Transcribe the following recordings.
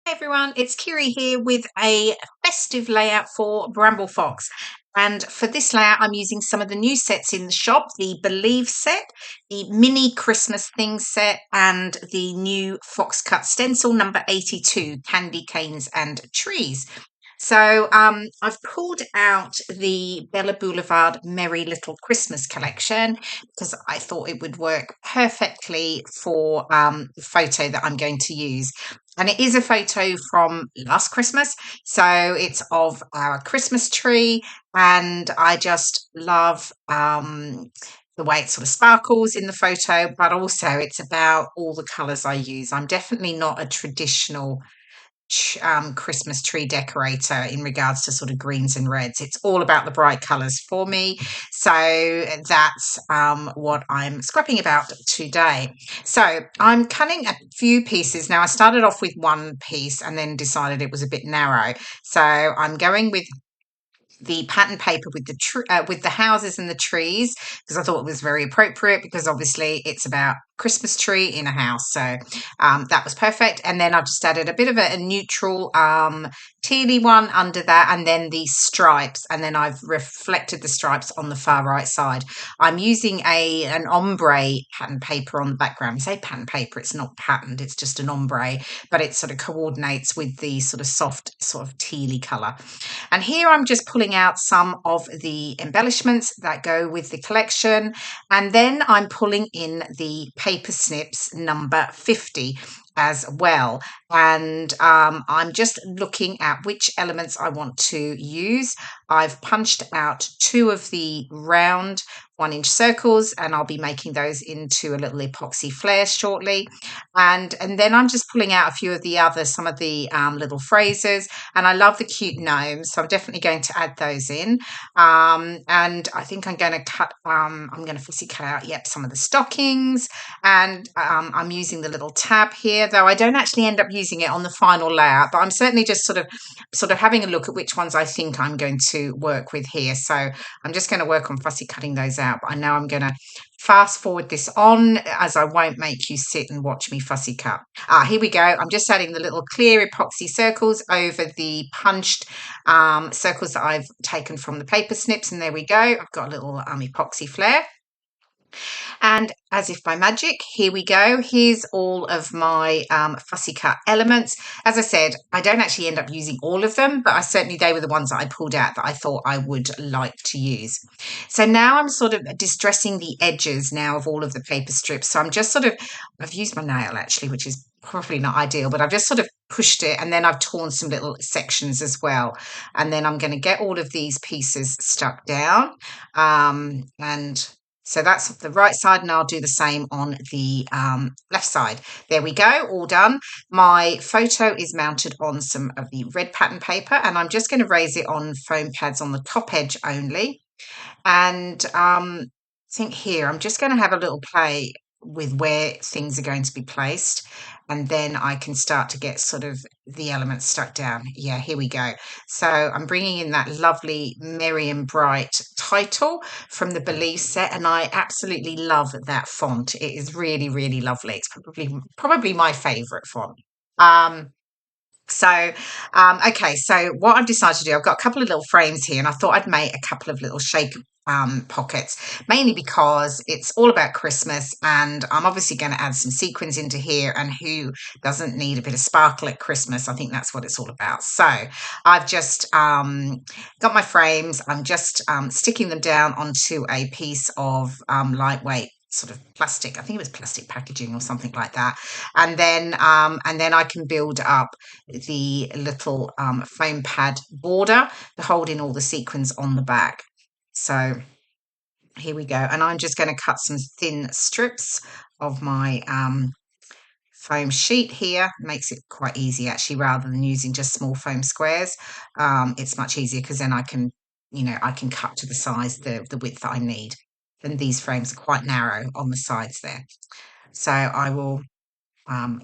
Hi everyone, it's Kirei here with a festive layout for Bramble Fox. And for this layout, I'm using some of the new sets in the shop, the Blvd set, the Mini Xmas Things set, and the new Fox Cut Stencil number 82, Candy Canes and Trees. So I've pulled out the Blvd Merry Little Christmas collection because I thought it would work perfectly for the photo that I'm going to use. And it is a photo from last Christmas. So it's of our Christmas tree. And I just love the way it sort of sparkles in the photo, but also it's about all the colours I use. I'm definitely not a traditional Christmas tree decorator in regards to sort of greens and reds. It's all about the bright colours for me. So that's what I'm scrapping about today. So I'm cutting a few pieces. Now I started off with one piece and then decided it was a bit narrow. So I'm going with the pattern paper with the houses and the trees because I thought it was very appropriate because obviously it's about Christmas tree in a house. So that was perfect. And then I've just added a bit of a neutral tealy one under that, and then the stripes, and then I've reflected the stripes on the far right side. I'm using an ombre pattern paper on the background. I say pattern paper, it's not patterned, it's just an ombre, but it sort of coordinates with the sort of soft sort of tealy colour. And here I'm just pulling out some of the embellishments that go with the collection. And then I'm pulling in the Paper Snips number 50 as well. And I'm just looking at which elements I want to use. I've punched out two of the round 1-inch circles, and I'll be making those into a little epoxy flairs shortly. And then I'm just pulling out a few of the others, some of the little phrases. And I love the cute gnomes, so I'm definitely going to add those in. And I think I'm going to I'm going to fussy cut out, yep, some of the stockings. And I'm using the little tab here, though I don't actually end up using it on the final layout, but I'm certainly just sort of having a look at which ones I think I'm going to work with here. So I'm just going to work on fussy cutting those out, but I know I'm going to fast forward this on as I won't make you sit and watch me fussy cut. Here we go. I'm just adding the little clear epoxy circles over the punched circles that I've taken from the paper snips, and there we go. I've got a little epoxy flare. And as if by magic, here we go. Here's all of my fussy cut elements. As I said, I don't actually end up using all of them, but they were the ones that I pulled out that I thought I would like to use. So now I'm sort of distressing the edges now of all of the paper strips. So I'm just I've used my nail actually, which is probably not ideal, but I've just sort of pushed it, and then I've torn some little sections as well. And then I'm going to get all of these pieces stuck down. And so that's the right side, and I'll do the same on the left side. There we go, all done. My photo is mounted on some of the red pattern paper, and I'm just going to raise it on foam pads on the top edge only. And I think here I'm just going to have a little play with where things are going to be placed, and then I can start to get sort of the elements stuck down. Yeah, here we go. So I'm bringing in that lovely Merry and Bright title from the Blvd set, and I absolutely love that font. It is really, really lovely. It's probably my favourite font. Okay, so what I've decided to do, I've got a couple of little frames here, and I thought I'd make a couple of little shake pockets, mainly because it's all about Christmas, and I'm obviously going to add some sequins into here, and who doesn't need a bit of sparkle at Christmas? I think that's what it's all about. So I've just got my frames. I'm just sticking them down onto a piece of lightweight sort of plastic. I think it was plastic packaging or something like that. And then I can build up the little foam pad border to hold in all the sequins on the back. So here we go. And I'm just going to cut some thin strips of my foam sheet here. Makes it quite easy actually, rather than using just small foam squares. It's much easier because then I can cut to the size, the width that I need. And these frames are quite narrow on the sides there. So I will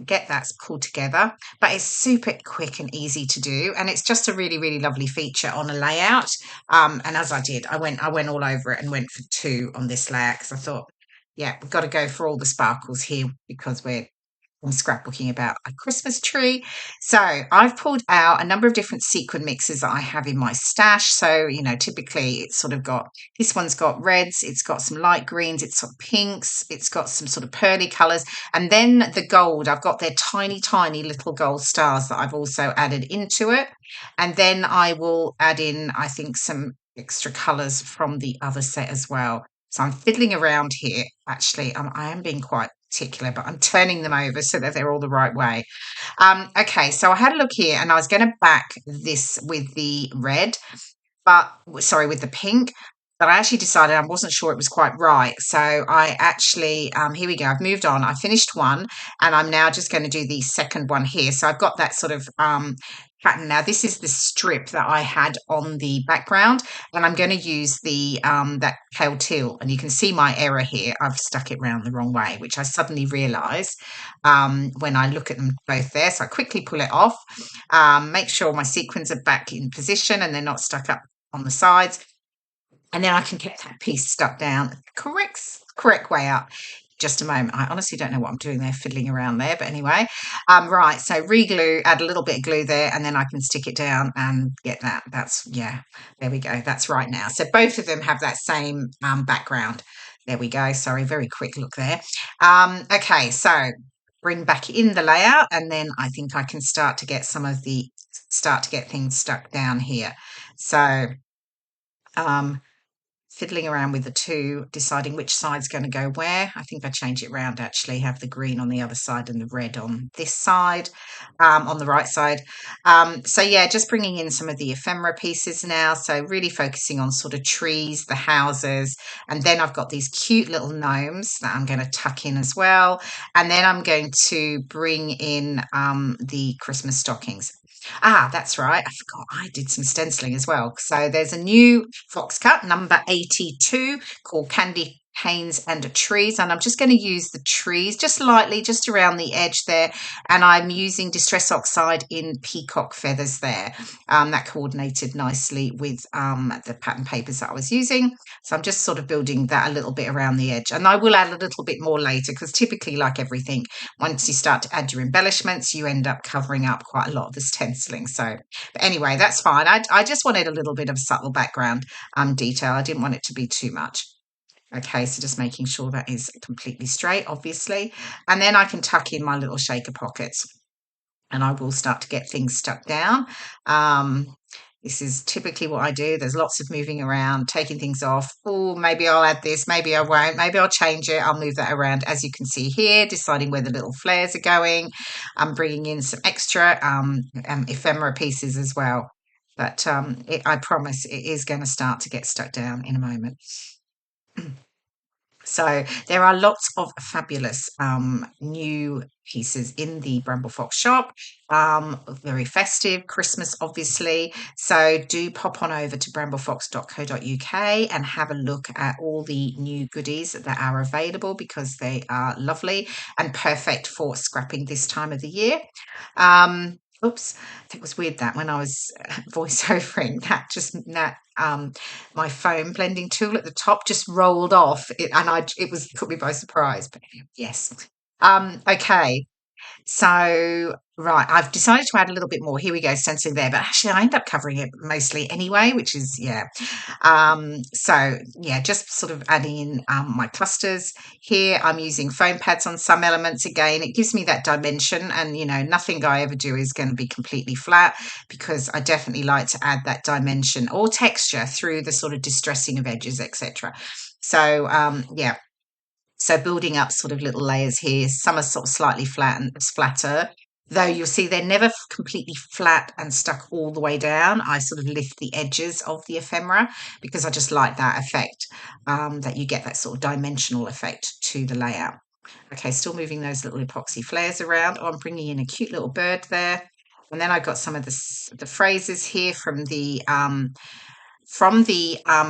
get that pulled together, but it's super quick and easy to do, and it's just a really, really lovely feature on a layout. And as I did, I went all over it and went for 2 on this layout because I thought, yeah, we've got to go for all the sparkles here because we're I'm scrapbooking about a Christmas tree. So I've pulled out a number of different sequin mixes that I have in my stash. So, typically it's sort of got, this one's got reds, it's got some light greens, it's got pinks, it's got some sort of pearly colours. And then the gold, I've got their tiny, tiny little gold stars that I've also added into it. And then I will add in, I think, some extra colours from the other set as well. So I'm fiddling around here. Actually, I am being quite particular, but I'm turning them over so that they're all the right way. Okay, so I had a look here and I was going to back this with the red, but sorry, with the pink. But I actually decided I wasn't sure it was quite right. So I actually, here we go. I've moved on. I finished one and I'm now just going to do the second one here. So I've got that sort of pattern. Now this is the strip that I had on the background and I'm going to use the that pale teal, and you can see my error here. I've stuck it round the wrong way, which I suddenly realised when I look at them both there. So I quickly pull it off, make sure my sequins are back in position and they're not stuck up on the sides, and then I can get that piece stuck down correct way up. Just a moment. I honestly don't know what I'm doing there, fiddling around there, but anyway. Right, so re-glue, add a little bit of glue there, and then I can stick it down and get that. That's, yeah, there we go. That's right now. So both of them have that same background. There we go. Sorry, very quick look there. Okay, so bring back in the layout, and then I think I can start to get things stuck down here. So fiddling around with the two, deciding which side's going to go where. I think I change it round actually, have the green on the other side and the red on this side, on the right side. So yeah, just bringing in some of the ephemera pieces now. So really focusing on sort of trees, the houses, and then I've got these cute little gnomes that I'm going to tuck in as well. And then I'm going to bring in the Christmas stockings. That's right. I forgot I did some stenciling as well. So there's a new fox cut, number 82, called Candy Canes and Trees. And I'm just going to use the trees just lightly, just around the edge there. And I'm using Distress Oxide in Peacock feathers there. That coordinated nicely with the pattern papers that I was using. So I'm just sort of building that a little bit around the edge. And I will add a little bit more later, because typically, like everything, once you start to add your embellishments, you end up covering up quite a lot of the stenciling. So, but anyway, that's fine. I just wanted a little bit of subtle background detail. I didn't want it to be too much. Okay, so just making sure that is completely straight, obviously. And then I can tuck in my little shaker pockets and I will start to get things stuck down. This is typically what I do. There's lots of moving around, taking things off. Oh, maybe I'll add this, maybe I won't, maybe I'll change it. I'll move that around, as you can see here, deciding where the little flairs are going. I'm bringing in some extra ephemera pieces as well. But I promise it is going to start to get stuck down in a moment. So there are lots of fabulous new pieces in the Bramble Fox shop, very festive, Christmas obviously. So do pop on over to bramblefox.co.uk and have a look at all the new goodies that are available, because they are lovely and perfect for scrapping this time of the year. Oops, it was weird that when I was voiceovering that my foam blending tool at the top just rolled off it, and it was caught me by surprise. But yes, okay. So, right, I've decided to add a little bit more. Here we go, stenciling there, but actually I end up covering it mostly anyway, which is, yeah. So, yeah, just sort of adding in my clusters. Here I'm using foam pads on some elements. Again, it gives me that dimension, and, nothing I ever do is going to be completely flat, because I definitely like to add that dimension or texture through the sort of distressing of edges, etc. So, yeah. So building up sort of little layers here. Some are sort of slightly flatter, though you'll see they're never completely flat and stuck all the way down. I sort of lift the edges of the ephemera, because I just like that effect, that you get that sort of dimensional effect to the layout. Okay, still moving those little epoxy flairs around. Oh, I'm bringing in a cute little bird there. And then I've got some of the phrases here from the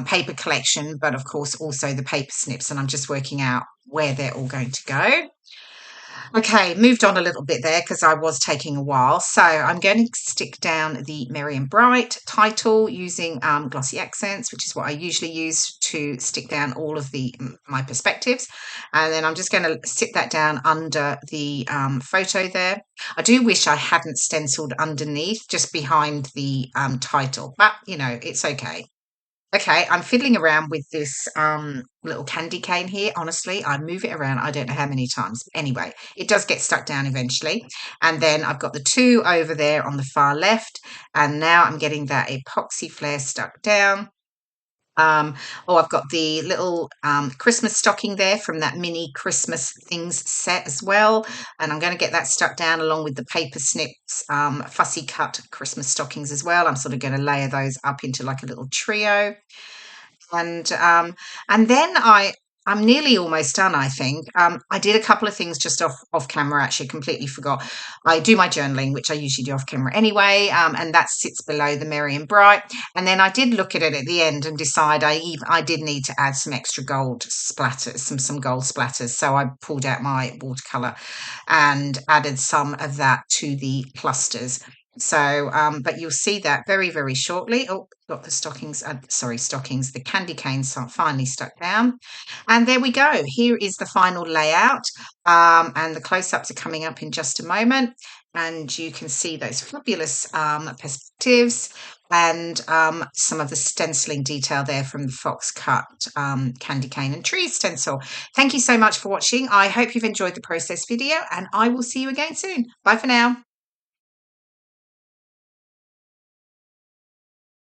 paper collection, but of course also the paper snips, and I'm just working out where they're all going to go. Okay, moved on a little bit there because I was taking a while. So I'm going to stick down the Merry and Bright title using glossy accents, which is what I usually use to stick down all of my perspectives. And then I'm just going to sit that down under the photo there. I do wish I hadn't stenciled underneath, just behind the title, but you know, it's okay. Okay, I'm fiddling around with this little candy cane here. Honestly, I move it around. I don't know how many times. Anyway, it does get stuck down eventually. And then I've got the two over there on the far left. And now I'm getting that epoxy flare stuck down. Um, oh, I've got the little Christmas stocking there from that Mini Xmas Things set as well. And I'm going to get that stuck down along with the Paper Snips fussy cut Christmas stockings as well. I'm sort of going to layer those up into like a little trio. And then I'm nearly almost done, I think. I did a couple of things just off camera, actually, completely forgot. I do my journaling, which I usually do off camera anyway, and that sits below the Merry and Bright. And then I did look at it at the end and decide I did need to add some extra gold splatters, some gold splatters. So I pulled out my watercolor and added some of that to the clusters. So, but you'll see that very, very shortly. Oh, got the stockings, sorry, stockings, the candy canes are finally stuck down. And there we go. Here is the final layout. And the close-ups are coming up in just a moment. And you can see those fabulous perspectives and some of the stenciling detail there from the fox cut candy cane and tree stencil. Thank you so much for watching. I hope you've enjoyed the process video, and I will see you again soon. Bye for now.